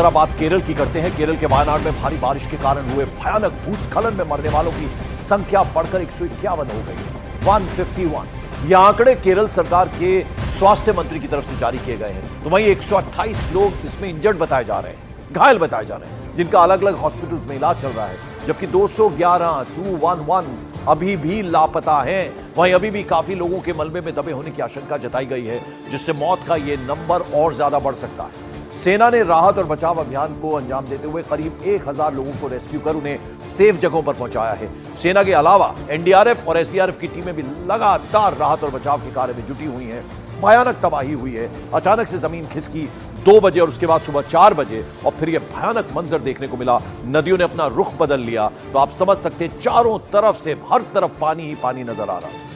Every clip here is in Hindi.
जरा बात केरल की करते हैं। केरल के वायनाड में भारी बारिश के कारण हुए भयानक भूस्खलन में मरने वालों की संख्या बढ़कर 151 हो गई है, 151। ये आंकड़े केरल सरकार के स्वास्थ्य मंत्री की तरफ से जारी किए गए हैं। तो वहीं 128 लोग इसमें इंजर्ड बताए जा रहे हैं, घायल बताए जा रहे हैं, जिनका अलग अलग हॉस्पिटल्स में इलाज चल रहा है, जबकि 211 अभी भी लापता हैं। वहीं अभी भी काफी लोगों के मलबे में दबे होने की आशंका जताई गई है, जिससे मौत का यह नंबर और ज्यादा बढ़ सकता है। सेना ने राहत और बचाव अभियान को अंजाम देते हुए करीब 1000 लोगों को रेस्क्यू कर उन्हें सेफ जगहों पर पहुंचाया है। सेना के अलावा एनडीआरएफ और एसडीआरएफ की टीमें भी लगातार राहत और बचाव के कार्य में जुटी हुई हैं। भयानक तबाही हुई है। अचानक से जमीन खिसकी 2 बजे और उसके बाद सुबह 4 बजे और फिर यह भयानक मंजर देखने को मिला। नदियों ने अपना रुख बदल लिया, तो आप समझ सकते हैं चारों तरफ से हर तरफ पानी ही पानी नजर आ रहा।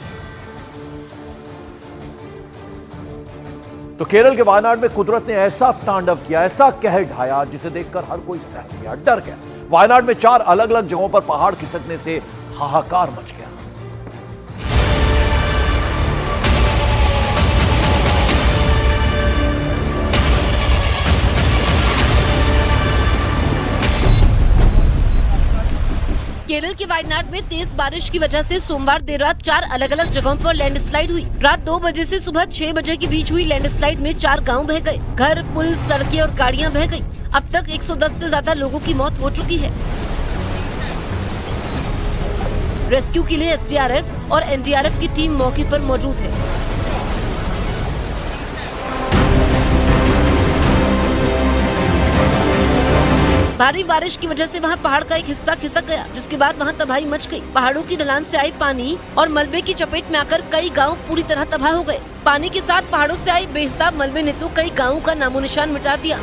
तो केरल के वायनाड में कुदरत ने ऐसा तांडव किया, ऐसा कहर ढाया, जिसे देखकर हर कोई सहम गया, डर गया। वायनाड में 4 अलग अलग जगहों पर पहाड़ खिसकने से हाहाकार मच गया। केरल के वायनाड में तेज बारिश की वजह से सोमवार देर रात 4 अलग अलग जगहों पर लैंडस्लाइड हुई। रात 2 बजे से सुबह 6 बजे के बीच हुई लैंडस्लाइड में 4 गांव बह गए। घर, पुल, सड़कें और गाड़ियां बह गई। अब तक 110 से ज्यादा लोगों की मौत हो चुकी है। रेस्क्यू के लिए एसडीआरएफ और एनडीआरएफ की टीम मौके पर मौजूद है। भारी बारिश की वजह से वहां पहाड़ का एक हिस्सा खिसक गया, जिसके बाद वहां तबाही मच गई। पहाड़ों की ढलान से आए पानी और मलबे की चपेट में आकर कई गांव पूरी तरह तबाह हो गए। पानी के साथ पहाड़ों से आए बेहिसाब मलबे ने तो कई गांवों का नामो निशान मिटा दिया।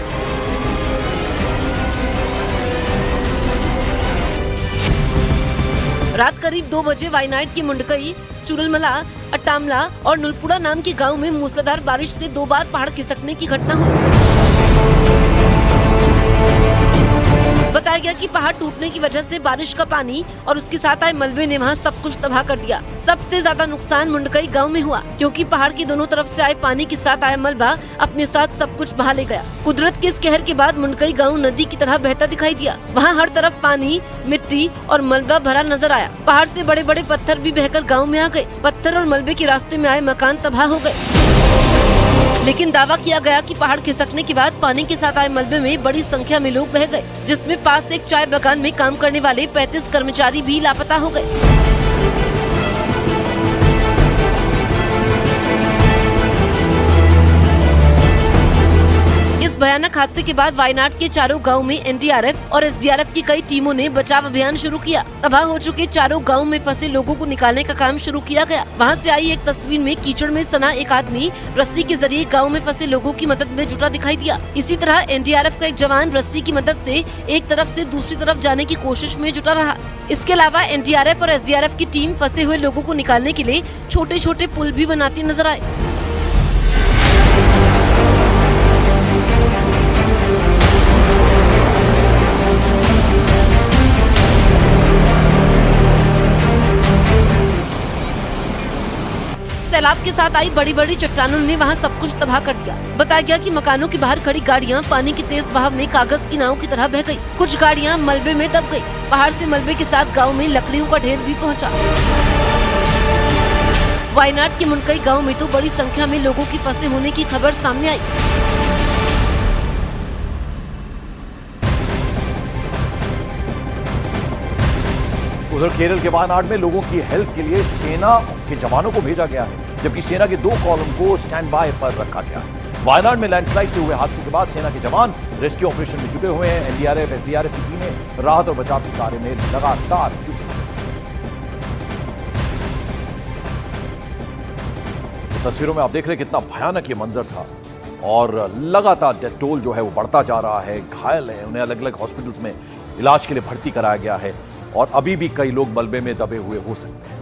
रात करीब 2 बजे वायनाड की मुंडकई, चुरलमला, अट्टामला और नुलपुड़ा नाम के गाँव में मूसलाधार बारिश से 2 बार पहाड़ खिसकने की घटना हुई। बताया गया कि पहाड़ टूटने की वजह से बारिश का पानी और उसके साथ आए मलबे ने वहां सब कुछ तबाह कर दिया। सबसे ज्यादा नुकसान मुंडकई गांव में हुआ, क्योंकि पहाड़ की दोनों तरफ से आए पानी के साथ आया मलबा अपने साथ सब कुछ बहा ले गया। कुदरत के इस कहर के बाद मुंडकई गांव नदी की तरह बहता दिखाई दिया। वहां हर तरफ पानी, मिट्टी और मलबा भरा नजर आया। पहाड़ से बड़े बड़े पत्थर भी बहकर गाँव में आ गए। पत्थर और मलबे के रास्ते में आए मकान तबाह हो गए। लेकिन दावा किया गया कि पहाड़ खिसकने के बाद पानी के साथ आए मलबे में बड़ी संख्या में लोग बह गए, जिसमें पास एक चाय बागान में काम करने वाले 35 कर्मचारी भी लापता हो गए। इस भयानक हादसे के बाद वायनाड के चारों गांव में एनडीआरएफ और एसडीआरएफ की कई टीमों ने बचाव अभियान शुरू किया। तबाह हो चुके चारों गांव में फंसे लोगों को निकालने का काम शुरू किया गया। वहां से आई एक तस्वीर में कीचड़ में सना एक आदमी रस्सी के जरिए गांव में फंसे लोगों की मदद में जुटा दिखाई दिया। इसी तरह एनडीआरएफ का एक जवान रस्सी की मदद से एक तरफ से दूसरी तरफ जाने की कोशिश में जुटा रहा। इसके अलावा एनडीआरएफ और एसडीआरएफ की टीम फंसे हुए लोगों को निकालने के लिए छोटे छोटे पुल भी बनाती नजर आए। सैलाब के साथ आई बड़ी बड़ी चट्टानों ने वहां सब कुछ तबाह कर दिया। बताया गया कि मकानों के बाहर खड़ी गाड़ियां पानी की तेज बहाव में कागज की नाव की तरह बह गई। कुछ गाड़ियां मलबे में दब गई। पहाड़ से मलबे के साथ गांव में लकड़ियों का ढेर भी पहुंचा। वायनाड के मुंडकई गांव में तो बड़ी संख्या में लोगों की फंसे होने की खबर सामने आई। उधर केरल के वायनाड में लोगों की हेल्प के लिए सेना के जवानों को भेजा गया है, जबकि सेना के 2 कॉलम को स्टैंड बाय पर रखा गया है। वायनाड में लैंडस्लाइड से हुए हादसे के बाद सेना के जवान रेस्क्यू ऑपरेशन में जुटे हुए हैं। एनडीआरएफ, एसडीआरएफ की टीमें राहत और बचाव के कार्य में लगातार जुटी हैं। तो तस्वीरों में आप देख रहे हैं कितना भयानक ये मंजर था और लगातार डेथ टोल जो है वो बढ़ता जा रहा है। घायल है, उन्हें अलग अलग हॉस्पिटल्स में इलाज के लिए भर्ती कराया गया है और अभी भी कई लोग मलबे में दबे हुए हो सकते हैं।